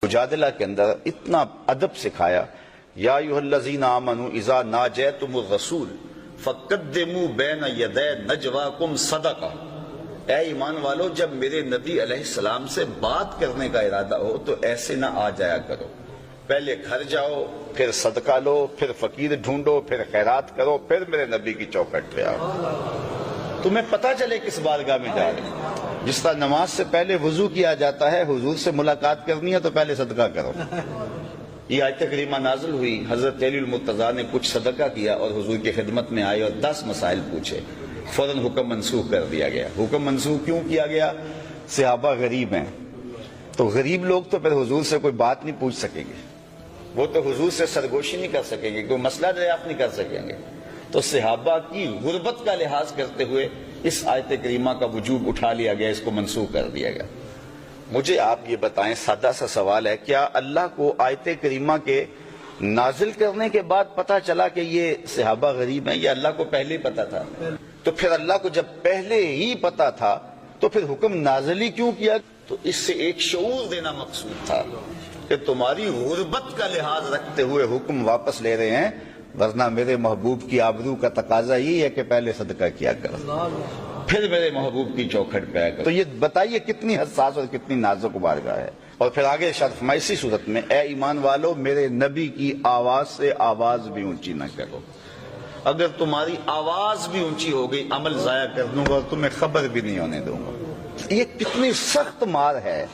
مجادلہ کے اندر اتنا ادب سکھایا، یا ایھا الذین آمنوا اذا ناجیتم الرسول فقدموا بین یدی نجواکم صدقہ، اے ایمان والو جب میرے نبی علیہ السلام سے بات کرنے کا ارادہ ہو تو ایسے نہ آ جایا کرو، پہلے گھر جاؤ، پھر صدقہ لو، پھر فقیر ڈھونڈو، پھر خیرات کرو، پھر میرے نبی کی چوکھٹ پہ آؤ، تمہیں پتہ چلے کس بارگاہ میں جا رہے ہیں۔ جس طرح نماز سے پہلے وضو کیا جاتا ہے، حضور سے ملاقات کرنی ہے تو پہلے صدقہ کرو۔ یہ آیت کریمہ نازل ہوئی، حضرت علی المرتضیٰ نے کچھ صدقہ کیا اور حضور کی خدمت میں آئے اور 10 مسائل پوچھے، فوراً حکم منسوخ کر دیا گیا۔ حکم منسوخ کیوں کیا گیا؟ صحابہ غریب ہیں، تو غریب لوگ تو پھر حضور سے کوئی بات نہیں پوچھ سکیں گے، وہ تو حضور سے سرگوشی نہیں کر سکیں گے، کوئی مسئلہ دریافت نہیں کر سکیں گے، تو صحابہ کی غربت کا لحاظ کرتے ہوئے اس آیت کریمہ کا وجوب اٹھا لیا گیا، اس کو منسوخ کر دیا گیا۔ مجھے آپ یہ بتائیں، سادہ سا سوال ہے، کیا اللہ کو آیت کریمہ کے نازل کرنے کے بعد پتہ چلا کہ یہ صحابہ غریب ہیں، یا اللہ کو پہلے ہی پتہ تھا؟ تو پھر اللہ کو جب پہلے ہی پتہ تھا تو پھر حکم نازل ہی کیوں کیا؟ تو اس سے ایک شعور دینا مقصود تھا کہ تمہاری غربت کا لحاظ رکھتے ہوئے حکم واپس لے رہے ہیں، ورنہ میرے محبوب کی آبرو کا تقاضا یہ ہے کہ پہلے صدقہ کیا کرو، پھر میرے محبوب کی چوکھٹ پہ آیا کرو۔ تو یہ بتائیے کتنی حساس اور کتنی نازک بارگاہ ہے۔ اور پھر آگے ارشاد فرمایا اسی صورت میں، اے ایمان والو میرے نبی کی آواز سے آواز بھی اونچی نہ کرو، اگر تمہاری آواز بھی اونچی ہو گئی عمل ضائع کر دوں گا اور تمہیں خبر بھی نہیں ہونے دوں گا۔ یہ کتنی سخت مار ہے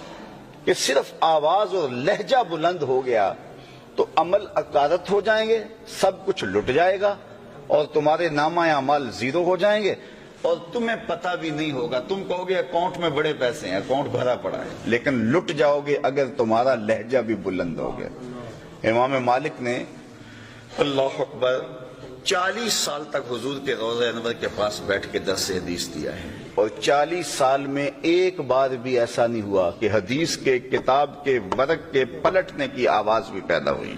کہ صرف آواز اور لہجہ بلند ہو گیا تو عمل اکارت ہو جائیں گے، سب کچھ لٹ جائے گا اور تمہارے نامہ اعمال زیرو ہو جائیں گے اور تمہیں پتہ بھی نہیں ہوگا۔ تم کہو گے اکاؤنٹ میں بڑے پیسے ہیں، اکاؤنٹ بھرا پڑا ہے، لیکن لٹ جاؤ گے اگر تمہارا لہجہ بھی بلند ہو گیا۔ امام مالک نے اللہ اکبر 40 سال تک حضور کے روضہ انور کے پاس بیٹھ کے درس حدیث دیا ہے، اور 40 سال میں ایک بار بھی ایسا نہیں ہوا کہ حدیث کے کتاب کے ورق کے پلٹنے کی آواز بھی پیدا ہوئی۔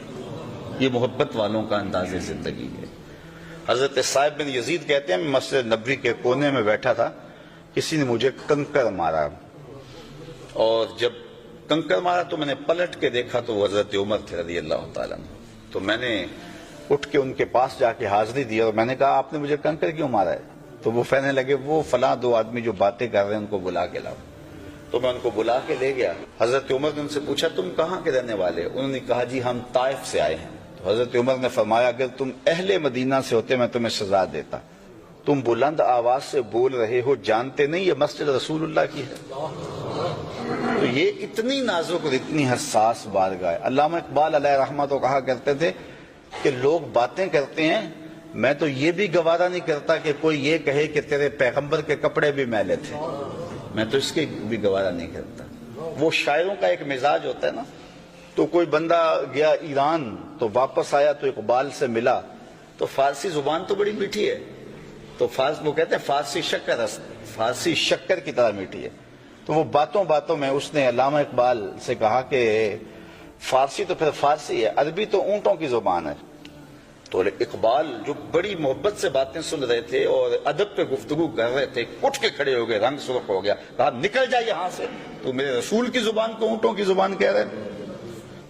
یہ محبت والوں کا انداز زندگی ہے۔ حضرت صاحب بن یزید کہتے ہیں، میں مسجد نبوی کے کونے میں بیٹھا تھا، کسی نے مجھے کنکر مارا، اور جب کنکر مارا تو میں نے پلٹ کے دیکھا تو وہ حضرت عمر تھے رضی اللہ تعالیٰ عنہ۔ تو میں نے اٹھ کے ان کے پاس جا کے حاضری دی اور میں نے کہا آپ نے مجھے کنکر کیوں مارا ہے؟ تو وہ کہنے لگے وہ فلاں 2 آدمی جو باتیں کر رہے ہیں ان کو بلا کے لاؤ۔ تو میں ان کو بلا کے لے گیا۔ حضرت عمر نے ان سے پوچھا تم کہاں کے رہنے والے؟ انہوں نے کہا جی ہم طائف سے آئے ہیں۔ تو حضرت عمر نے فرمایا اگر تم اہل مدینہ سے ہوتے میں تمہیں سزا دیتا، تم بلند آواز سے بول رہے ہو، جانتے نہیں یہ مسجد رسول اللہ کی ہے؟ تو یہ اتنی نازک اور اتنی حساس بارگاہ ہے۔ علامہ اقبال علیہ رحمہ تو کہا کرتے تھے کہ لوگ باتیں کرتے ہیں، میں تو یہ بھی گوارا نہیں کرتا کہ کوئی یہ کہے کہ تیرے پیغمبر کے کپڑے بھی میلے تھے، میں تو اس کے بھی گوارا نہیں کرتا۔ وہ شاعروں کا ایک مزاج ہوتا ہے نا، تو کوئی بندہ گیا ایران تو واپس آیا تو اقبال سے ملا، تو فارسی زبان تو بڑی میٹھی ہے، تو وہ کہتے ہیں فارسی شکر کی طرح میٹھی ہے، تو وہ باتوں باتوں میں اس نے علامہ اقبال سے کہا کہ فارسی تو پھر فارسی ہے، عربی تو اونٹوں کی زبان ہے۔ تو اقبال جو بڑی محبت سے باتیں سن رہے تھے اور ادب پہ گفتگو کر رہے تھے، اٹھ کے کھڑے ہو گئے، رنگ سرخ ہو گیا، کہا نکل جا یہاں سے، تو میرے رسول کی زبان کو اونٹوں کی زبان کہہ رہے ہیں۔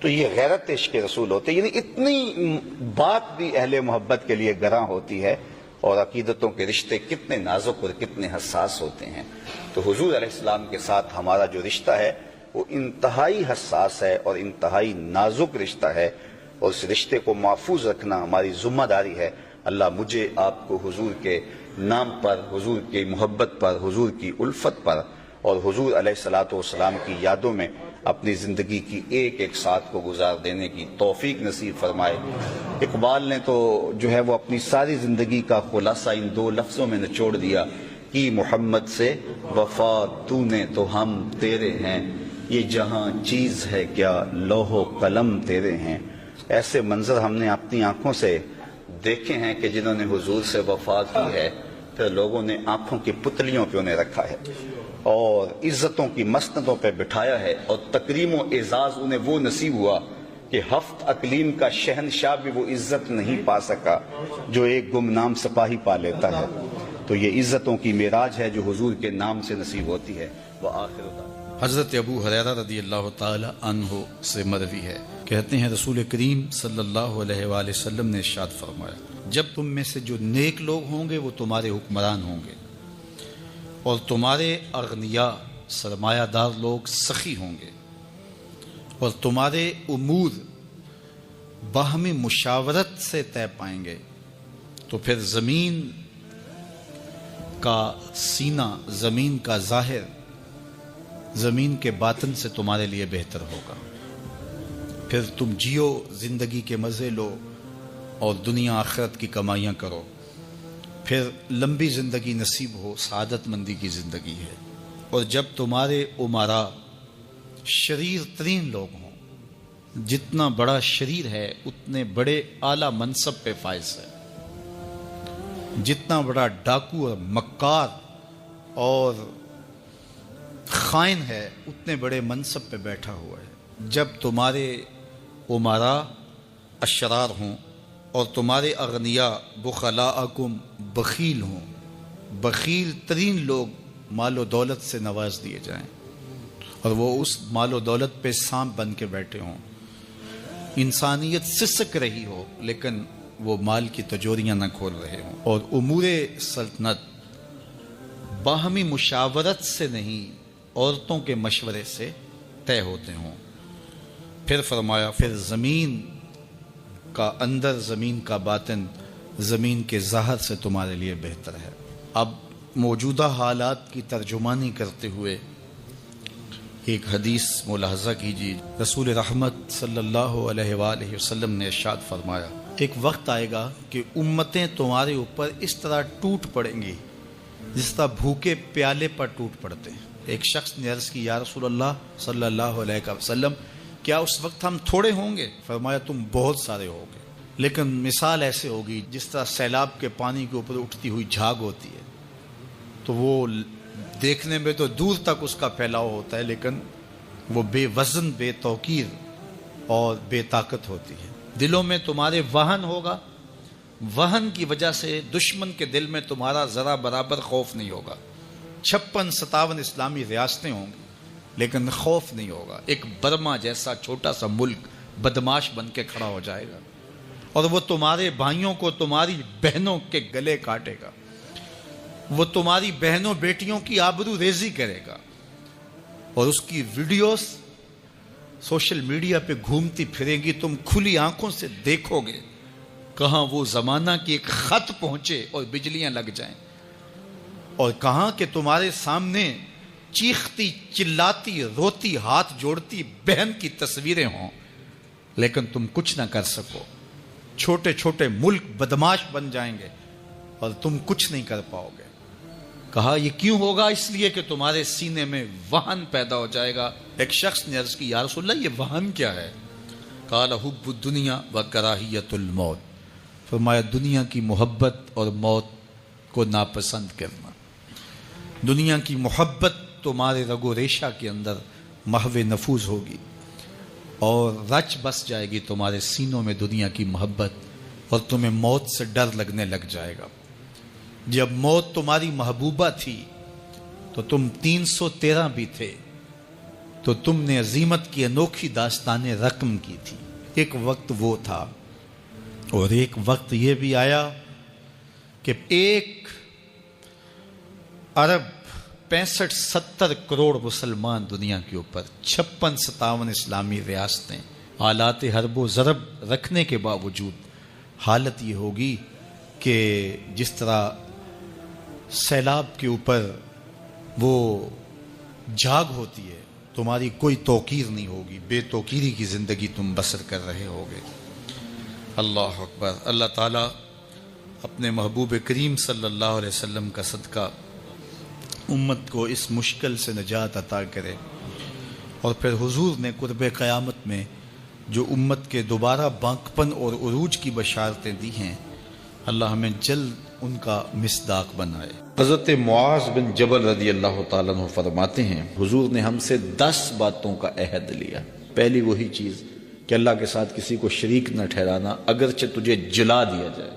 تو یہ غیرت عشق رسول ہوتے، یعنی اتنی بات بھی اہل محبت کے لیے گراں ہوتی ہے، اور عقیدتوں کے رشتے کتنے نازک اور کتنے حساس ہوتے ہیں۔ تو حضور علیہ السلام کے ساتھ ہمارا جو رشتہ ہے وہ انتہائی حساس ہے اور انتہائی نازک رشتہ ہے، اور اس رشتے کو محفوظ رکھنا ہماری ذمہ داری ہے۔ اللہ مجھے آپ کو حضور کے نام پر، حضور کی محبت پر، حضور کی الفت پر اور حضور علیہ الصلوۃ والسلام کی یادوں میں اپنی زندگی کی ایک ایک ساتھ کو گزار دینے کی توفیق نصیب فرمائے۔ اقبال نے تو جو ہے وہ اپنی ساری زندگی کا خلاصہ ان 2 لفظوں میں نچوڑ دیا کہ محمد سے وفا تو نے تو ہم تیرے ہیں، یہ جہاں چیز ہے کیا لوح و قلم تیرے ہیں۔ ایسے منظر ہم نے اپنی آنکھوں سے دیکھے ہیں کہ جنہوں نے حضور سے وفا کی ہے، پھر لوگوں نے آنکھوں کی پتلیوں پہ انہیں رکھا ہے اور عزتوں کی مسندوں پہ بٹھایا ہے، اور تکریم و اعزاز انہیں وہ نصیب ہوا کہ 7 اقلیم کا شہنشاہ بھی وہ عزت نہیں پا سکا جو ایک گمنام سپاہی پا لیتا ہے۔ تو یہ عزتوں کی معراج ہے جو حضور کے نام سے نصیب ہوتی ہے۔ وآخر دعوانا حضرت ابو ہریرہ رضی اللہ تعالی عنہ سے مروی ہے، کہتے ہیں رسول کریم صلی اللہ علیہ وآلہ وسلم نے ارشاد فرمایا، جب تم میں سے جو نیک لوگ ہوں گے وہ تمہارے حکمران ہوں گے، اور تمہارے اغنیاء سرمایہ دار لوگ سخی ہوں گے، اور تمہارے امور باہمی مشاورت سے طے پائیں گے، تو پھر زمین کا سینہ، زمین کا ظاہر زمین کے باطن سے تمہارے لیے بہتر ہوگا۔ پھر تم جیو، زندگی کے مزے لو اور دنیا آخرت کی کمائیاں کرو، پھر لمبی زندگی نصیب ہو، سعادت مندی کی زندگی ہے۔ اور جب تمہارے امراء شریر ترین لوگ ہوں، جتنا بڑا شریر ہے اتنے بڑے اعلیٰ منصب پہ فائز ہے، جتنا بڑا ڈاکو اور مکار اور خائن ہے اتنے بڑے منصب پہ بیٹھا ہوا ہے۔ جب تمہارے امراء اشرار ہوں اور تمہارے اغنیاء بخلاءکم بخیل ہوں، بخیل ترین لوگ مال و دولت سے نواز دیے جائیں اور وہ اس مال و دولت پہ سانپ بن کے بیٹھے ہوں، انسانیت سسک رہی ہو لیکن وہ مال کی تجوریاں نہ کھول رہے ہوں، اور امور سلطنت باہمی مشاورت سے نہیں عورتوں کے مشورے سے طے ہوتے ہوں۔ پھر فرمایا، پھر زمین کا اندر، زمین کا باطن زمین کے ظاہر سے تمہارے لیے بہتر ہے۔ اب موجودہ حالات کی ترجمانی کرتے ہوئے ایک حدیث ملاحظہ کیجیے۔ رسول رحمت صلی اللہ علیہ وآلہ وسلم نے ارشاد فرمایا، ایک وقت آئے گا کہ امتیں تمہارے اوپر اس طرح ٹوٹ پڑیں گی جس طرح بھوکے پیالے پر ٹوٹ پڑتے ہیں۔ ایک شخص نے عرض کی، یا رسول اللہ صلی اللہ علیہ وسلم، کیا اس وقت ہم تھوڑے ہوں گے؟ فرمایا، تم بہت سارے ہوگے، لیکن مثال ایسے ہوگی جس طرح سیلاب کے پانی کے اوپر اٹھتی ہوئی جھاگ ہوتی ہے، تو وہ دیکھنے میں تو دور تک اس کا پھیلاؤ ہوتا ہے لیکن وہ بے وزن، بے توقیر اور بے طاقت ہوتی ہے۔ دلوں میں تمہارے وہن ہوگا، وہن کی وجہ سے دشمن کے دل میں تمہارا ذرا برابر خوف نہیں ہوگا۔ 56-57 اسلامی ریاستیں ہوں گی لیکن خوف نہیں ہوگا۔ ایک برما جیسا چھوٹا سا ملک بدماش بن کے کھڑا ہو جائے گا اور وہ تمہارے بھائیوں کو تمہاری بہنوں کے گلے کاٹے گا، وہ تمہاری بہنوں بیٹیوں کی آبرو ریزی کرے گا، اور اس کی ویڈیوز سوشل میڈیا پہ گھومتی پھریں گی، تم کھلی آنکھوں سے دیکھو گے کہاں وہ زمانہ کی ایک خط پہنچے اور بجلیاں لگ جائیں، اور کہاں کہ تمہارے سامنے چیختی چلاتی روتی ہاتھ جوڑتی بہن کی تصویریں ہوں لیکن تم کچھ نہ کر سکو۔ چھوٹے چھوٹے ملک بدماش بن جائیں گے اور تم کچھ نہیں کر پاؤ گے۔ کہا یہ کیوں ہوگا؟ اس لیے کہ تمہارے سینے میں وہن پیدا ہو جائے گا۔ ایک شخص نے عرض کی، یا رسول اللہ یہ وہن کیا ہے؟ قال حب الدنیا وکراہیت الموت، فرمایا دنیا کی محبت اور موت کو ناپسند کرنا۔ دنیا کی محبت تمہارے رگ و ریشہ کے اندر محو نفوذ ہوگی اور رچ بس جائے گی تمہارے سینوں میں دنیا کی محبت، اور تمہیں موت سے ڈر لگنے لگ جائے گا۔ جب موت تمہاری محبوبہ تھی تو تم 313 بھی تھے، تو تم نے عظیمت کی انوکھی داستان رقم کی تھی۔ ایک وقت وہ تھا، اور ایک وقت یہ بھی آیا کہ 1 ارب 65-70 کروڑ مسلمان دنیا کے اوپر، 56-57 اسلامی ریاستیں، آلات حرب و ضرب رکھنے کے باوجود حالت یہ ہوگی کہ جس طرح سیلاب کے اوپر وہ جھاگ ہوتی ہے، تمہاری کوئی توقیر نہیں ہوگی، بے توقیری کی زندگی تم بسر کر رہے ہوگے۔ اللہ اکبر۔ اللہ تعالیٰ اپنے محبوب کریم صلی اللہ علیہ وسلم کا صدقہ امت کو اس مشکل سے نجات عطا کرے، اور پھر حضور نے قرب قیامت میں جو امت کے دوبارہ بانکپن اور عروج کی بشارتیں دی ہیں، اللہ ہمیں جلد ان کا مصداق بنائے۔ حضرت معاذ بن جبل رضی اللہ تعالیٰ عنہ فرماتے ہیں، حضور نے ہم سے 10 باتوں کا عہد لیا۔ پہلی وہی چیز کہ اللہ کے ساتھ کسی کو شریک نہ ٹھہرانا، اگرچہ تجھے جلا دیا جائے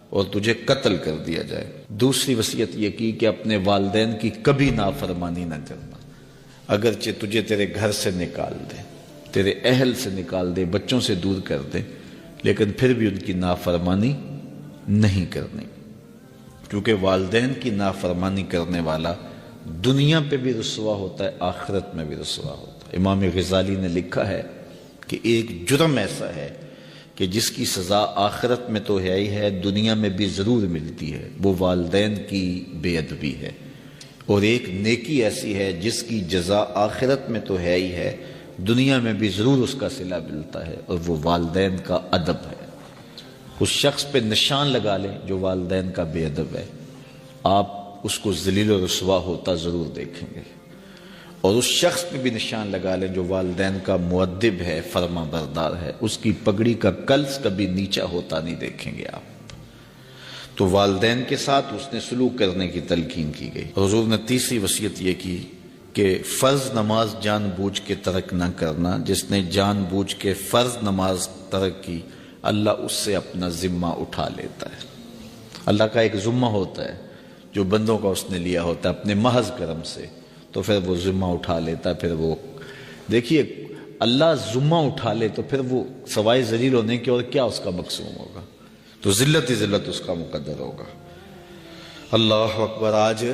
اور تجھے قتل کر دیا جائے۔ دوسری وصیت یہ کی کہ اپنے والدین کی کبھی نافرمانی نہ کرنا، اگرچہ تجھے تیرے گھر سے نکال دے، تیرے اہل سے نکال دے، بچوں سے دور کر دے، لیکن پھر بھی ان کی نافرمانی نہیں کرنی، کیونکہ والدین کی نافرمانی کرنے والا دنیا پہ بھی رسوا ہوتا ہے، آخرت میں بھی رسوا ہوتا ہے۔ امام غزالی نے لکھا ہے کہ ایک جرم ایسا ہے کہ جس کی سزا آخرت میں تو ہے ہی ہے، دنیا میں بھی ضرور ملتی ہے، وہ والدین کی بے ادبی ہے، اور ایک نیکی ایسی ہے جس کی جزا آخرت میں تو ہے ہی ہے، دنیا میں بھی ضرور اس کا صلہ ملتا ہے، اور وہ والدین کا ادب ہے۔ اس شخص پہ نشان لگا لیں جو والدین کا بے ادب ہے، آپ اس کو ذلیل و رسوا ہوتا ضرور دیکھیں گے، اور اس شخص پہ بھی نشان لگا لیں جو والدین کا مؤدب ہے، فرما بردار ہے، اس کی پگڑی کا کلس کبھی نیچا ہوتا نہیں دیکھیں گے آپ۔ تو والدین کے ساتھ اس نے سلوک کرنے کی تلقین کی گئی۔ حضور نے تیسری وصیت یہ کی کہ فرض نماز جان بوجھ کے ترک نہ کرنا، جس نے جان بوجھ کے فرض نماز ترک کی اللہ اس سے اپنا ذمہ اٹھا لیتا ہے۔ اللہ کا ایک ذمہ ہوتا ہے جو بندوں کا اس نے لیا ہوتا ہے اپنے محض کرم سے، تو پھر وہ ذمہ اٹھا لیتا ہے۔ پھر وہ دیکھیے اللہ ذمہ اٹھا لے تو پھر وہ سوائے ذلیل ہونے کے اور کیا اس کا مقصوم ہوگا، تو ذلت ہی ذلت اس کا مقدر ہوگا۔ اللہ اکبر۔ آج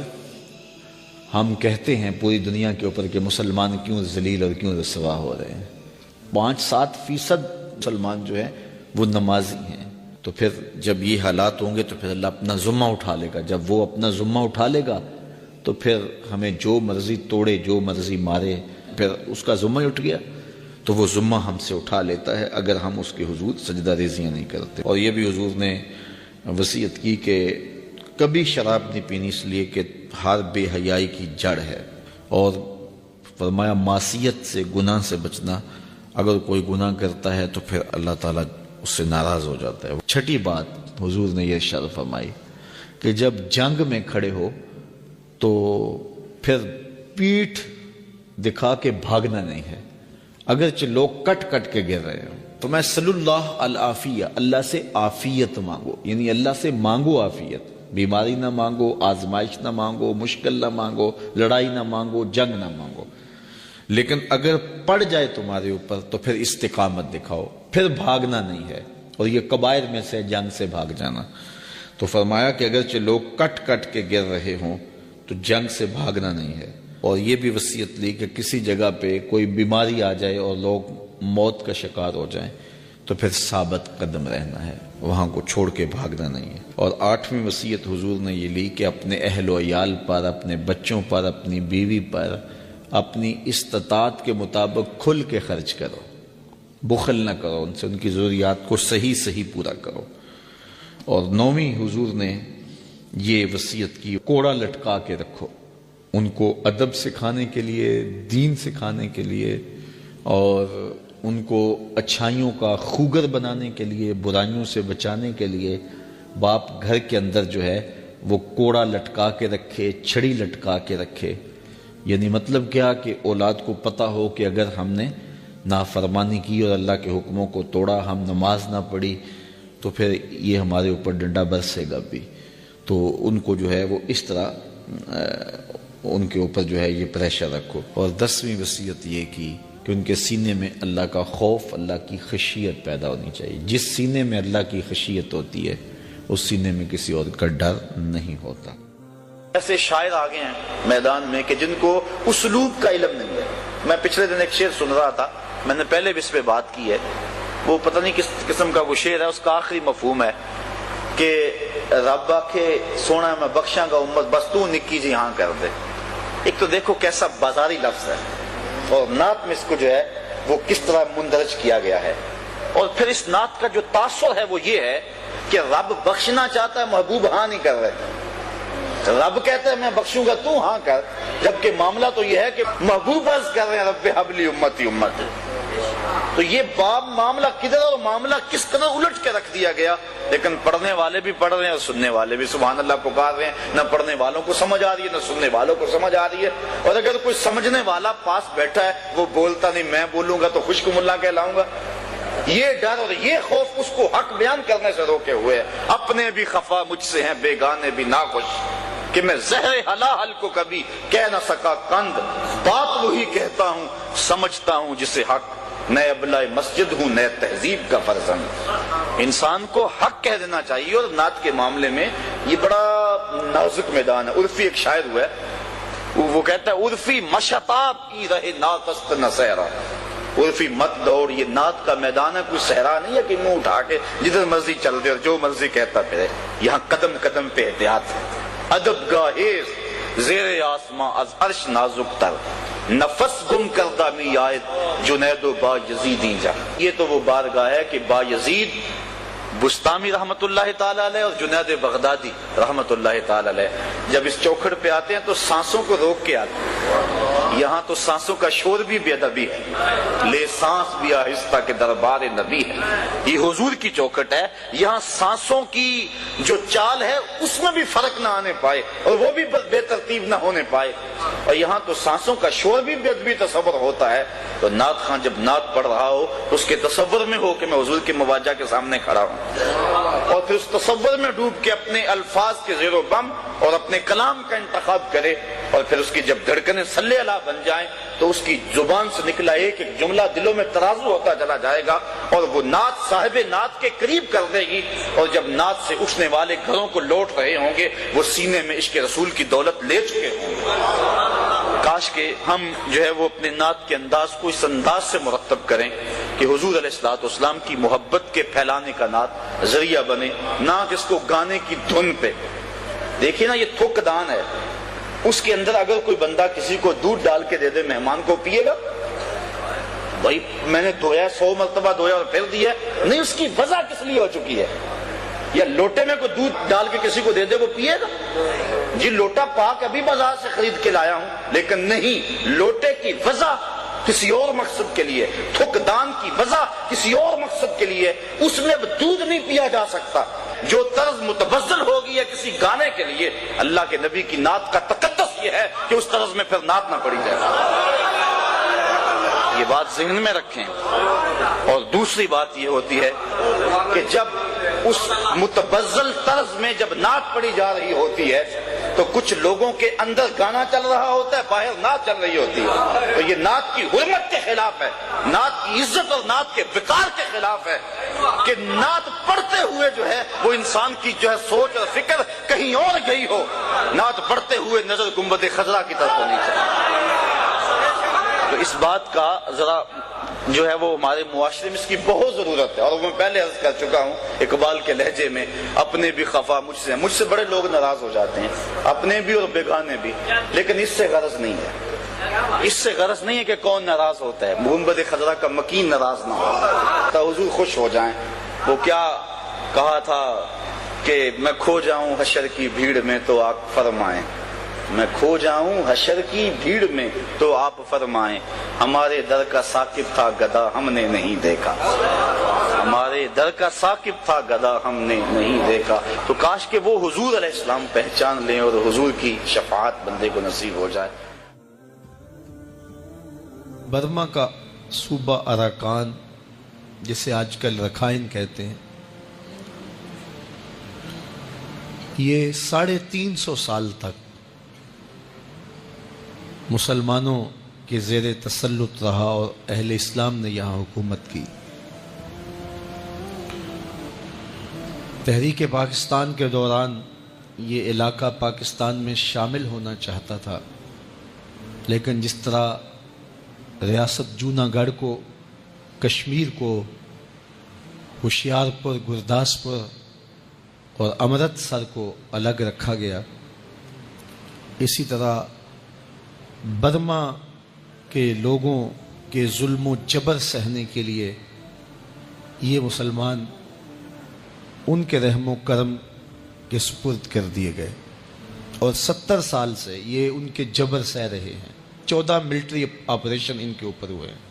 ہم کہتے ہیں پوری دنیا کے اوپر کہ مسلمان کیوں ذلیل اور کیوں رسوا ہو رہے ہیں، 5-7% مسلمان جو ہے وہ نمازی ہیں، تو پھر جب یہ حالات ہوں گے تو پھر اللہ اپنا ذمہ اٹھا لے گا۔ جب وہ اپنا ذمہ اٹھا لے گا تو پھر ہمیں جو مرضی توڑے، جو مرضی مارے، پھر اس کا ذمہ اٹھ گیا تو وہ ذمہ ہم سے اٹھا لیتا ہے اگر ہم اس کے حضور سجدہ ریزیاں نہیں کرتے۔ اور یہ بھی حضور نے وصیت کی کہ کبھی شراب نہیں پینی، اس لیے کہ ہر بے حیائی کی جڑ ہے، اور فرمایا معصیت سے، گناہ سے بچنا، اگر کوئی گناہ کرتا ہے تو پھر اللہ تعالیٰ اس سے ناراض ہو جاتا ہے۔ چھٹی بات حضور نے یہ ارشاد فرمائی کہ جب جنگ میں کھڑے ہو تو پھر پیٹھ دکھا کے بھاگنا نہیں ہے، اگرچہ لوگ کٹ کٹ کے گر رہے ہوں تو میں صلی اللہ العافیہ، اللہ سے عافیت مانگو، یعنی اللہ سے مانگو عافیت، بیماری نہ مانگو، آزمائش نہ مانگو، مشکل نہ مانگو، لڑائی نہ مانگو، جنگ نہ مانگو، لیکن اگر پڑ جائے تمہارے اوپر تو پھر استقامت دکھاؤ، پھر بھاگنا نہیں ہے، اور یہ کبائر میں سے جنگ سے بھاگ جانا۔ تو فرمایا کہ اگرچہ لوگ کٹ کٹ کے گر رہے ہوں تو جنگ سے بھاگنا نہیں ہے، اور یہ بھی وصیت لی کہ کسی جگہ پہ کوئی بیماری آ جائے اور لوگ موت کا شکار ہو جائیں تو پھر ثابت قدم رہنا ہے، وہاں کو چھوڑ کے بھاگنا نہیں ہے۔ اور 8ویں وصیت حضور نے یہ لی کہ اپنے اہل و عیال پر، اپنے بچوں پر، اپنی بیوی پر اپنی استطاعت کے مطابق کھل کے خرچ کرو، بخل نہ کرو، ان سے ان کی ضروریات کو صحیح پورا کرو۔ اور 9ویں حضور نے یہ وصیت کی کوڑا لٹکا کے رکھو، ان کو ادب سکھانے کے لیے، دین سکھانے کے لیے، اور ان کو اچھائیوں کا خوگر بنانے کے لیے، برائیوں سے بچانے کے لیے باپ گھر کے اندر جو ہے وہ کوڑا لٹکا کے رکھے، چھڑی لٹکا کے رکھے۔ یعنی مطلب کیا کہ اولاد کو پتہ ہو کہ اگر ہم نے نافرمانی کی اور اللہ کے حکموں کو توڑا، ہم نماز نہ پڑھی تو پھر یہ ہمارے اوپر ڈنڈا برسے گا بھی، تو ان کو جو ہے وہ اس طرح ان کے اوپر جو ہے یہ پریشر رکھو۔ اور 10ویں وصیت یہ کی کہ ان کے سینے میں اللہ کا خوف، اللہ کی خشیت پیدا ہونی چاہیے۔ جس سینے میں اللہ کی خشیت ہوتی ہے اس سینے میں کسی اور کا ڈر نہیں ہوتا۔ ایسے شاعر آگے ہیں میدان میں کہ جن کو اسلوب کا علم نہیں ہے۔ میں پچھلے دن ایک شعر سن رہا تھا، میں نے پہلے بھی اس پہ بات کی ہے، وہ پتہ نہیں کس قسم کا وہ شعر ہے، اس کا آخری مفہوم ہے کہ رب آکھے سونا میں بخشاں گا امت بس تو نکی جی ہاں کر دے۔ ایک تو دیکھو کیسا بازاری لفظ ہے، اور نعت میں اس کو جو ہے وہ کس طرح مندرج کیا گیا ہے، اور پھر اس نعت کا جو تاثر ہے وہ یہ ہے کہ رب بخشنا چاہتا ہے، محبوب ہاں نہیں کر رہے۔ رب کہتا ہے میں بخشوں گا تو ہاں کر، جبکہ معاملہ تو یہ ہے کہ محبوب عرض کر رہے ہیں رب حبلی امتی امت۔ تو یہ معاملہ کدھر اور معاملہ کس طرح الٹ کے رکھ دیا گیا، لیکن پڑھنے والے بھی پڑھ رہے ہیں اور سننے والے بھی سبحان اللہ پکار رہے ہیں، نہ پڑھنے والوں کو سمجھ آ رہی ہے نہ سننے والوں کو سمجھ آ رہی ہے۔ اور اگر کوئی سمجھنے والا پاس بیٹھا ہے وہ بولتا نہیں، میں بولوں گا تو خشک ملا کہلاؤں گا، یہ ڈر اور یہ خوف اس کو حق بیان کرنے سے روکے ہوئے ہے۔ اپنے بھی خفا مجھ سے ہیں، بیگانے بھی ناخوش، کہ میں زہر حلال کو کبھی کہہ نہ سکا کند، بات وہی کہتا ہوں سمجھتا ہوں جسے حق، نئے ابلہ مسجد ہوں نئے تہذیب کا فرزند۔ انسان کو حق کہہ دینا چاہیے۔ اور نعت کے معاملے میں یہ بڑا نازک میدان ہے۔ عرفی ایک شاعر ہوا ہے، وہ کہتا ہے عرفی مشتاب کی رہے ناتست نہ صحرا، عرفی مت دوڑ، یہ نعت کا میدان ہے، کوئی صحرا نہیں ہے کہ منہ اٹھا کے جدھر مرضی چل دے اور جو مرضی کہتا پھرے۔ یہاں قدم قدم پہ احتیاط ہے۔ ادب گاہیز زیر آسماں از عرش نازک تر، نفس گم کردہ می آیت جنید و با یزیدی جا۔ یہ تو وہ بارگاہ ہے کہ با یزید بستامی رحمت اللہ تعالی علیہ اور جنید بغدادی رحمت اللہ تعالی علیہ جب اس چوکھٹ پہ آتے ہیں تو سانسوں کو روک کے آتے ہیں۔ یہاں تو سانسوں کا شور بھی بے ادبی ہے، لے سانس بھی آہستہ کے دربار نبی ہے۔ یہ حضور کی چوکھٹ ہے، یہاں سانسوں کی جو چال ہے اس میں بھی فرق نہ آنے پائے اور وہ بھی بے ترتیب نہ ہونے پائے، اور یہاں تو سانسوں کا شور بھی بے ادبی تصور ہوتا ہے۔ تو نعت خان جب نعت پڑھ رہا ہو تو اس کے تصور میں ہو کہ میں حضور کے مواجہ کے سامنے کھڑا ہوں، اور پھر اس تصور میں ڈوب کے اپنے الفاظ کے زیر و بم اور اپنے کلام کا انتخاب کرے، اور پھر اس کی جب دھڑکنیں صلی اللہ بن جائیں تو اس کی زبان سے نکلا ایک ایک جملہ دلوں میں ترازو ہوتا چلا جائے گا، اور وہ نعت صاحب نعت کے قریب کر دے گی، اور جب نعت سے اٹھنے والے گھروں کو لوٹ رہے ہوں گے وہ سینے میں عشق رسول کی دولت لے چکے ہوں گے۔ کاش کہ ہم جو ہے وہ اپنے نعت کے انداز کو اس انداز سے مرتب کریں کہ حضور علیہ الصلوۃ والسلام کی محبت کے پھیلانے کا نعت ذریعہ بنے، نہ کہ اس کو گانے کی دھن پہ۔ دیکھیے نا، یہ تھوک دان ہے، اس کے اندر اگر کوئی بندہ کسی کو دودھ ڈال کے دے دے مہمان کو، پیے گا؟ بھائی میں نے دھویا 100 مرتبہ دھویا اور پھر دیا نہیں، اس کی وجہ کس لیے ہو چکی ہے؟ یا لوٹے میں کوئی دودھ ڈال کے کسی کو دے دے وہ پیے گا؟ جی لوٹا پاک ابھی بازار سے خرید کے لایا ہوں، لیکن نہیں، لوٹے کی وجہ کسی اور مقصد کے لیے، تھک دان کی وجہ کسی اور مقصد کے لیے، اس میں اب دودھ نہیں پیا جا سکتا۔ جو طرز متبذل ہوگی ہے کسی گانے کے لیے، اللہ کے نبی کی نعت کا تقدس یہ ہے کہ اس طرز میں پھر نعت نہ پڑی جائے۔ یہ بات ذہن میں رکھیں۔ اور دوسری بات یہ ہوتی ہے کہ جب اس متبذل طرز میں جب نعت پڑی جا رہی ہوتی ہے تو کچھ لوگوں کے اندر گانا چل رہا ہوتا ہے، باہر نعت چل رہی ہوتی ہے، تو یہ نعت کی حرمت کے خلاف ہے، نعت کی عزت اور نعت کے وقار کے خلاف ہے کہ نعت پڑھتے ہوئے جو ہے وہ انسان کی جو ہے سوچ اور فکر کہیں اور گئی ہو۔ نعت پڑھتے ہوئے نظر گنبد خضرا کی طرف ہونی چاہیے۔ تو اس بات کا ذرا جو ہے وہ ہمارے معاشرے میں اس کی بہت ضرورت ہے، اور میں پہلے عرض کر چکا ہوں اقبال کے لہجے میں، اپنے بھی خفا مجھ سے بڑے لوگ ناراض ہو جاتے ہیں، اپنے بھی اور بیگانے بھی، لیکن اس سے غرض نہیں ہے، اس سے غرض نہیں ہے کہ کون ناراض ہوتا ہے، گنبد خضرا کا مکین ناراض نہ ہو تو حضور خوش ہو جائیں۔ وہ کیا کہا تھا کہ میں کھو جاؤں حشر کی بھیڑ میں تو آپ فرمائیں، میں کھو جاؤں حشر کی بھیڑ میں تو آپ فرمائیں، ہمارے در کا ثاقب تھا گدا ہم نے نہیں دیکھا، ہمارے در کا ثاقب تھا گدا ہم نے نہیں دیکھا۔ تو کاش کہ وہ حضور علیہ السلام پہچان لیں اور حضور کی شفاعت بندے کو نصیب ہو جائے۔ برما کا صوبہ اراکان، جسے آج کل رکھائن کہتے ہیں، یہ 350 سال تک مسلمانوں کے زیر تسلط رہا اور اہل اسلام نے یہاں حکومت کی۔ تحریک پاکستان کے دوران یہ علاقہ پاکستان میں شامل ہونا چاہتا تھا، لیکن جس طرح ریاست جونا گڑھ کو، کشمیر کو ہوشیار پور، گرداسپور اور امرتسر کو الگ رکھا گیا، اسی طرح برما کے لوگوں کے ظلم و جبر سہنے کے لیے یہ مسلمان ان کے رحم و کرم کے سپرد کر دیے گئے، اور 70 سال سے یہ ان کے جبر سہ رہے ہیں۔ 14 ملٹری آپریشن ان کے اوپر ہوئے ہیں،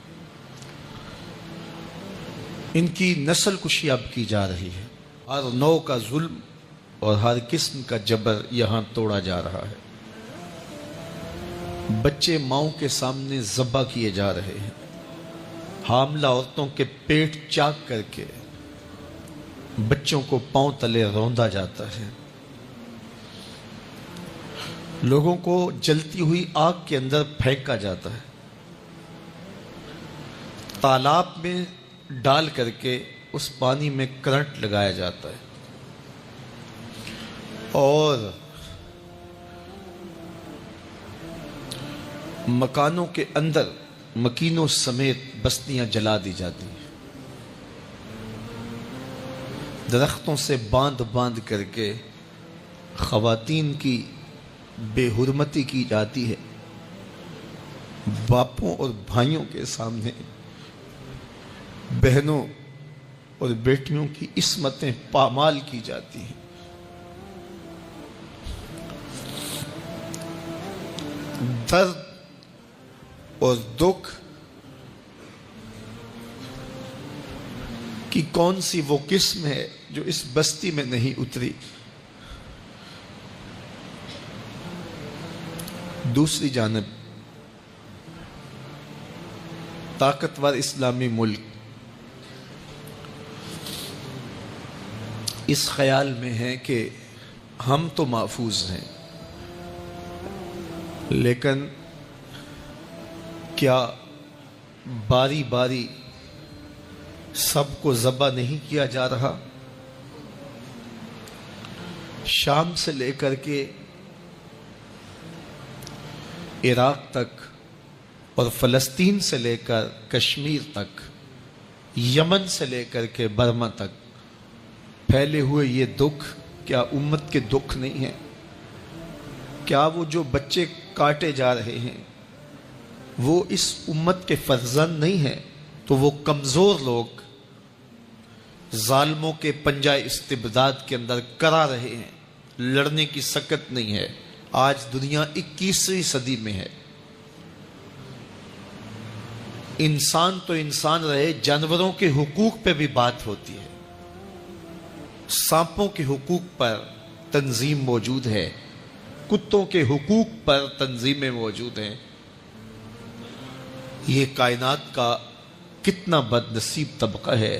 ان کی نسل کشی اب کی جا رہی ہے، ہر نوع کا ظلم اور ہر قسم کا جبر یہاں توڑا جا رہا ہے۔ بچے ماؤں کے سامنے ذبح کیے جا رہے ہیں، حاملہ عورتوں کے پیٹ چاک کر کے بچوں کو پاؤں تلے روندا جاتا ہے۔ لوگوں کو جلتی ہوئی آگ کے اندر پھینکا جاتا ہے، تالاب میں ڈال کر کے اس پانی میں کرنٹ لگایا جاتا ہے، اور مکانوں کے اندر مکینوں سمیت بستیاں جلا دی جاتی ہیں، درختوں سے باندھ باندھ کر کے خواتین کی بے حرمتی کی جاتی ہے، باپوں اور بھائیوں کے سامنے بہنوں اور بیٹیوں کی عصمتیں پامال کی جاتی ہیں۔ درد اور دکھ کی کون سی وہ قسم ہے جو اس بستی میں نہیں اتری؟ دوسری جانب طاقتور اسلامی ملک اس خیال میں ہے کہ ہم تو محفوظ ہیں، لیکن کیا باری باری سب کو ذبح نہیں کیا جا رہا؟ شام سے لے کر کے عراق تک اور فلسطین سے لے کر کشمیر تک، یمن سے لے کر کے برما تک پھیلے ہوئے یہ دکھ کیا امت کے دکھ نہیں ہیں؟ کیا وہ جو بچے کاٹے جا رہے ہیں وہ اس امت کے فرزند نہیں ہیں؟ تو وہ کمزور لوگ ظالموں کے پنجہ استبداد کے اندر کرا رہے ہیں، لڑنے کی سکت نہیں ہے۔ آج دنیا 21ویں صدی میں ہے، انسان تو انسان رہے، جانوروں کے حقوق پہ بھی بات ہوتی ہے، سانپوں کے حقوق پر تنظیم موجود ہے، کتوں کے حقوق پر تنظیمیں موجود ہیں۔ یہ کائنات کا کتنا بد نصیب طبقہ ہے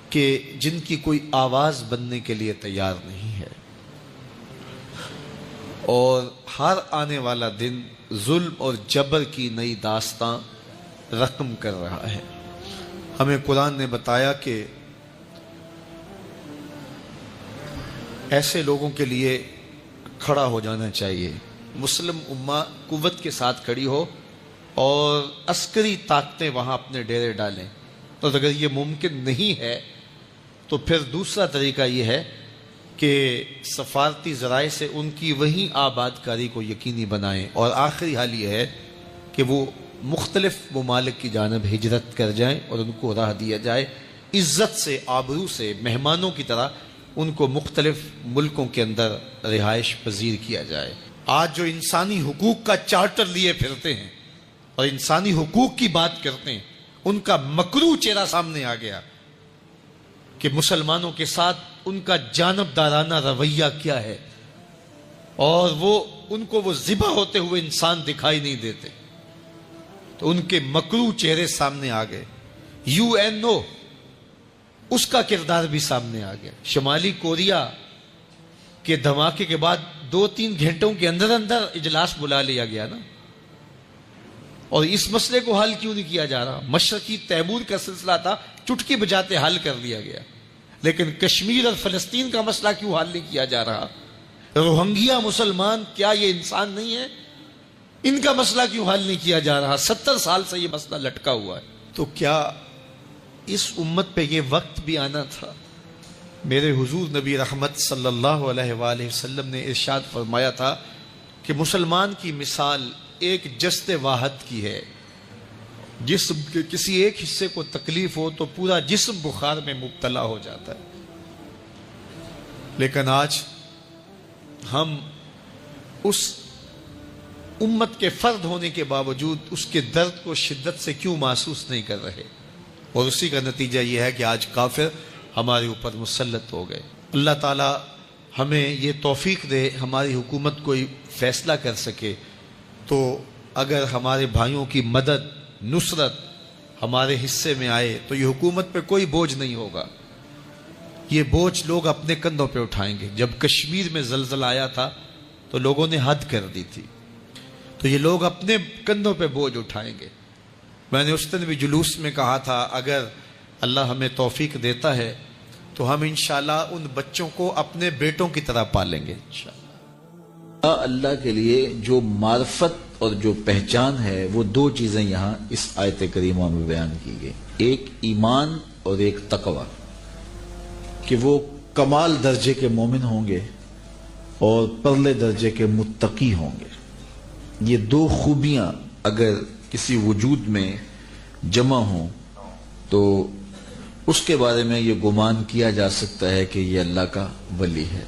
کہ جن کی کوئی آواز بننے کے لیے تیار نہیں ہے، اور ہر آنے والا دن ظلم اور جبر کی نئی داستاں رقم کر رہا ہے۔ ہمیں قرآن نے بتایا کہ ایسے لوگوں کے لیے کھڑا ہو جانا چاہیے، مسلم امہ قوت کے ساتھ کھڑی ہو اور عسکری طاقتیں وہاں اپنے ڈیرے ڈالیں، اور اگر یہ ممکن نہیں ہے تو پھر دوسرا طریقہ یہ ہے کہ سفارتی ذرائع سے ان کی وہیں آباد کاری کو یقینی بنائیں، اور آخری حال یہ ہے کہ وہ مختلف ممالک کی جانب ہجرت کر جائیں اور ان کو راہ دیا جائے، عزت سے، آبرو سے، مہمانوں کی طرح ان کو مختلف ملکوں کے اندر رہائش پذیر کیا جائے۔ آج جو انسانی حقوق کا چارٹر لیے پھرتے ہیں اور انسانی حقوق کی بات کرتے ہیں، ان کا مکروہ چہرہ سامنے آ گیا کہ مسلمانوں کے ساتھ ان کا جانبدارانہ رویہ کیا ہے، اور ان کو وہ ذبح ہوتے ہوئے انسان دکھائی نہیں دیتے، تو ان کے مکروہ چہرے سامنے آ گئے۔ UNO اس کا کردار بھی سامنے آ گیا۔ شمالی کوریا کے دھماکے کے بعد 2-3 گھنٹوں کے اندر اندر اجلاس بلا لیا گیا نا، اور اس مسئلے کو حل کیوں نہیں کیا جا رہا؟ مشرقی تیمور کا سلسلہ تھا، چٹکی بجاتے حل کر لیا گیا، لیکن کشمیر اور فلسطین کا مسئلہ کیوں حل نہیں کیا جا رہا؟ روہنگیا مسلمان کیا یہ انسان نہیں ہے؟ ان کا مسئلہ کیوں حل نہیں کیا جا رہا؟ 70 سال سے یہ مسئلہ لٹکا ہوا ہے۔ تو کیا اس امت پہ یہ وقت بھی آنا تھا؟ میرے حضور نبی رحمت صلی اللہ علیہ وآلہ وسلم نے ارشاد فرمایا تھا کہ مسلمان کی مثال ایک جست واحد کی ہے، جسم کے کسی ایک حصے کو تکلیف ہو تو پورا جسم بخار میں مبتلا ہو جاتا ہے، لیکن آج ہم اس امت کے فرد ہونے کے باوجود اس کے درد کو شدت سے کیوں محسوس نہیں کر رہے؟ اور اسی کا نتیجہ یہ ہے کہ آج کافر ہمارے اوپر مسلط ہو گئے۔ اللہ تعالی ہمیں یہ توفیق دے ہماری حکومت کوئی فیصلہ کر سکے، تو اگر ہمارے بھائیوں کی مدد، نصرت ہمارے حصے میں آئے تو یہ حکومت پہ کوئی بوجھ نہیں ہوگا، یہ بوجھ لوگ اپنے کندھوں پہ اٹھائیں گے۔ جب کشمیر میں زلزلہ آیا تھا تو لوگوں نے حد کر دی تھی، تو یہ لوگ اپنے کندھوں پہ بوجھ اٹھائیں گے۔ میں نے اس دن بھی جلوس میں کہا تھا اگر اللہ ہمیں توفیق دیتا ہے تو ہم انشاءاللہ ان بچوں کو اپنے بیٹوں کی طرح پالیں گے انشاءاللہ۔ اللہ کے لیے جو معرفت اور جو پہچان ہے وہ دو چیزیں یہاں اس آیت کریمہ میں بیان کی گئی، ایک ایمان اور ایک تقوی، کہ وہ کمال درجے کے مومن ہوں گے اور پرلے درجے کے متقی ہوں گے۔ یہ دو خوبیاں اگر کسی وجود میں جمع ہوں تو اس کے بارے میں یہ گمان کیا جا سکتا ہے کہ یہ اللہ کا ولی ہے،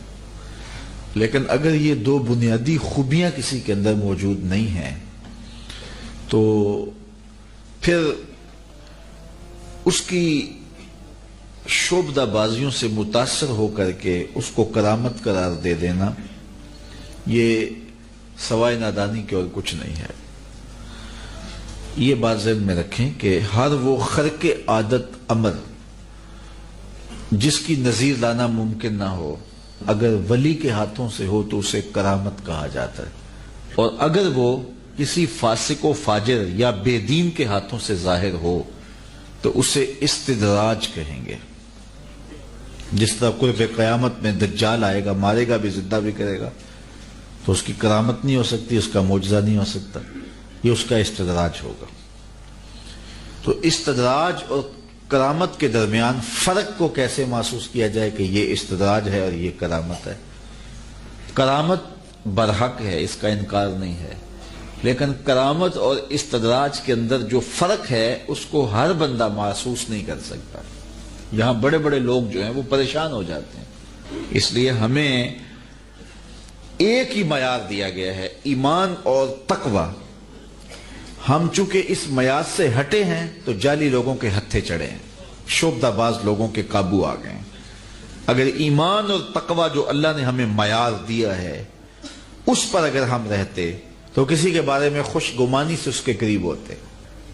لیکن اگر یہ دو بنیادی خوبیاں کسی کے اندر موجود نہیں ہیں تو پھر اس کی شعبدہ بازیوں سے متاثر ہو کر کے اس کو کرامت قرار دے دینا یہ سوائے نادانی کے اور کچھ نہیں ہے۔ یہ بات ذہن میں رکھیں کہ ہر وہ خرق عادت امر جس کی نظیر لانا ممکن نہ ہو، اگر ولی کے ہاتھوں سے ہو تو اسے کرامت کہا جاتا ہے، اور اگر وہ کسی فاسق و فاجر یا بے دین کے ہاتھوں سے ظاہر ہو تو اسے استدراج کہیں گے۔ جس طرح قرب قیامت میں دجال آئے گا، مارے گا بھی زندہ بھی کرے گا، تو اس کی کرامت نہیں ہو سکتی، اس کا معجزہ نہیں ہو سکتا، یہ اس کا استدراج ہوگا۔ تو استدراج اور کرامت کے درمیان فرق کو کیسے محسوس کیا جائے کہ یہ استدراج ہے اور یہ کرامت ہے؟ کرامت برحق ہے، اس کا انکار نہیں ہے، لیکن کرامت اور استدراج کے اندر جو فرق ہے اس کو ہر بندہ محسوس نہیں کر سکتا۔ یہاں بڑے بڑے لوگ جو ہیں وہ پریشان ہو جاتے ہیں، اس لیے ہمیں ایک ہی معیار دیا گیا ہے، ایمان اور تقوی۔ ہم چونکہ اس معیار سے ہٹے ہیں تو جعلی لوگوں کے ہتھے چڑھے ہیں، شعبدہ باز لوگوں کے قابو آ گئے ہیں۔ اگر ایمان اور تقوی جو اللہ نے ہمیں معیار دیا ہے اس پر اگر ہم رہتے تو کسی کے بارے میں خوش گمانی سے اس کے قریب ہوتے۔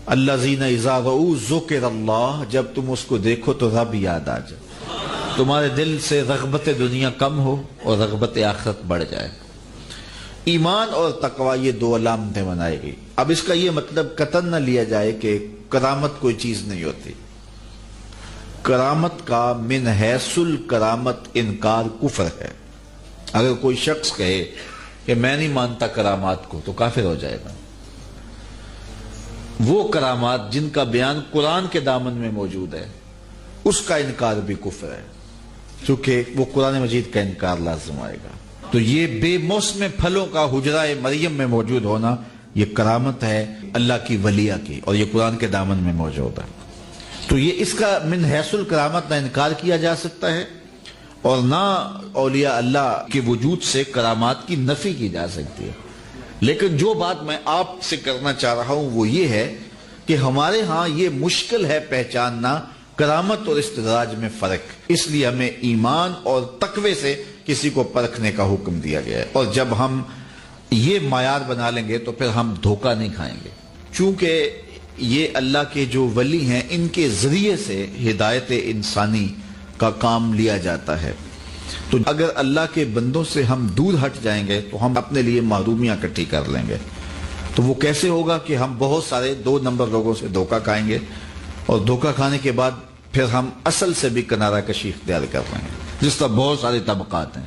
الذین اذا رؤوا ذکر اللہ، جب تم اس کو دیکھو تو رب یاد آ جائے، تمہارے دل سے رغبت دنیا کم ہو اور رغبت آخرت بڑھ جائے۔ ایمان اور تقوی یہ دو علامتیں بنائی گئی۔ اب اس کا یہ مطلب قطعاً نہ لیا جائے کہ کرامت کوئی چیز نہیں ہوتی۔ کرامت کا من حیث الکرامت انکار کفر ہے۔ اگر کوئی شخص کہے کہ میں نہیں مانتا کرامات کو تو کافر ہو جائے گا۔ وہ کرامات جن کا بیان قرآن کے دامن میں موجود ہے اس کا انکار بھی کفر ہے، چونکہ وہ قرآن مجید کا انکار لازم آئے گا۔ تو یہ بے موسم پھلوں کا حجرہ مریم میں موجود ہونا یہ کرامت ہے اللہ کی ولیہ کی، اور یہ قرآن کے دامن میں موجود ہے۔ تو یہ اس کا من حیث الکرامت نہ انکار کیا جا سکتا ہے اور نہ اولیاء اللہ کے وجود سے کرامات کی نفی کی جا سکتی ہے۔ لیکن جو بات میں آپ سے کرنا چاہ رہا ہوں وہ یہ ہے کہ ہمارے ہاں یہ مشکل ہے پہچاننا کرامت اور استدراج میں فرق، اس لیے ہمیں ایمان اور تقوی سے کسی کو پرکھنے کا حکم دیا گیا ہے، اور جب ہم یہ معیار بنا لیں گے تو پھر ہم دھوکہ نہیں کھائیں گے، چونکہ یہ اللہ کے جو ولی ہیں ان کے ذریعے سے ہدایت انسانی کا کام لیا جاتا ہے۔ تو اگر اللہ کے بندوں سے ہم دور ہٹ جائیں گے تو ہم اپنے لیے محرومیاں اکٹھی کر لیں گے۔ تو وہ کیسے ہوگا کہ ہم بہت سارے 2 نمبر لوگوں سے دھوکہ کھائیں گے، اور دھوکہ کھانے کے بعد پھر ہم اصل سے بھی کنارہ کشی اختیار کر رہے ہیں، جس طرح بہت سارے طبقات ہیں۔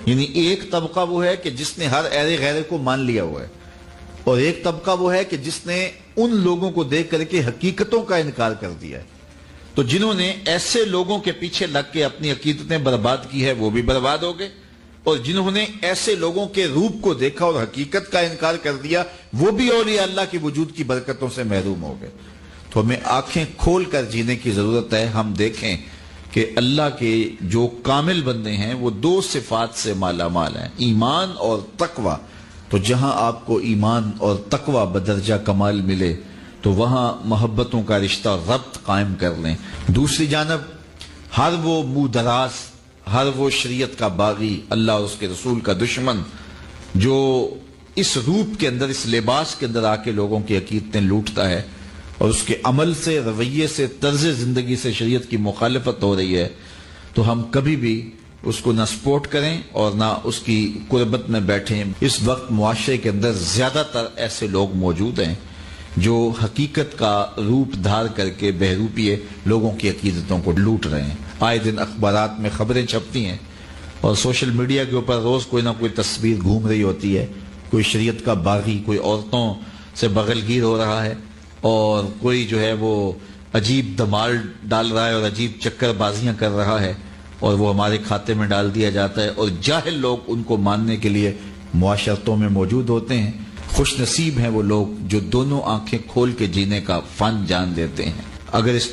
یعنی ایک طبقہ وہ ہے کہ جس نے ہر ایرے غیرے کو مان لیا ہوا ہے، اور ایک طبقہ وہ ہے کہ جس نے ان لوگوں کو دیکھ کر کے حقیقتوں کا انکار کر دیا ہے۔ تو جنہوں نے ایسے لوگوں کے پیچھے لگ کے اپنی عقیدتیں برباد کی ہے وہ بھی برباد ہو گئے، اور جنہوں نے ایسے لوگوں کے روپ کو دیکھا اور حقیقت کا انکار کر دیا وہ بھی اولیاء اللہ کی وجود کی برکتوں سے محروم ہو گئے۔ تو ہمیں آنکھیں کھول کر جینے کی ضرورت ہے۔ ہم دیکھیں کہ اللہ کے جو کامل بندے ہیں وہ 2 صفات سے مالا مال ہیں، ایمان اور تقوی۔ تو جہاں آپ کو ایمان اور تقوی بدرجہ کمال ملے تو وہاں محبتوں کا رشتہ ربط قائم کر لیں۔ دوسری جانب ہر وہ منہ دراز، ہر وہ شریعت کا باغی، اللہ اور اس کے رسول کا دشمن جو اس روپ کے اندر، اس لباس کے اندر آ کے لوگوں کی عقیدتیں لوٹتا ہے اور اس کے عمل سے، رویے سے، طرز زندگی سے شریعت کی مخالفت ہو رہی ہے، تو ہم کبھی بھی اس کو نہ سپورٹ کریں اور نہ اس کی قربت میں بیٹھیں. اس وقت معاشرے کے اندر زیادہ تر ایسے لوگ موجود ہیں جو حقیقت کا روپ دھار کر کے بہروپیے لوگوں کی عقیدتوں کو لوٹ رہے ہیں. آئے دن اخبارات میں خبریں چھپتی ہیں اور سوشل میڈیا کے اوپر روز کوئی نہ کوئی تصویر گھوم رہی ہوتی ہے. کوئی شریعت کا باغی کوئی عورتوں سے بغل گیر ہو رہا ہے اور کوئی جو ہے وہ عجیب دمال ڈال رہا ہے اور عجیب چکر بازیاں کر رہا ہے اور وہ ہمارے کھاتے میں ڈال دیا جاتا ہے اور جاہل لوگ ان کو ماننے کے لیے معاشرتوں میں موجود ہوتے ہیں. خوش نصیب ہیں وہ لوگ جو دونوں آنکھیں کھول کے جینے کا فن جان دیتے ہیں. اگر اس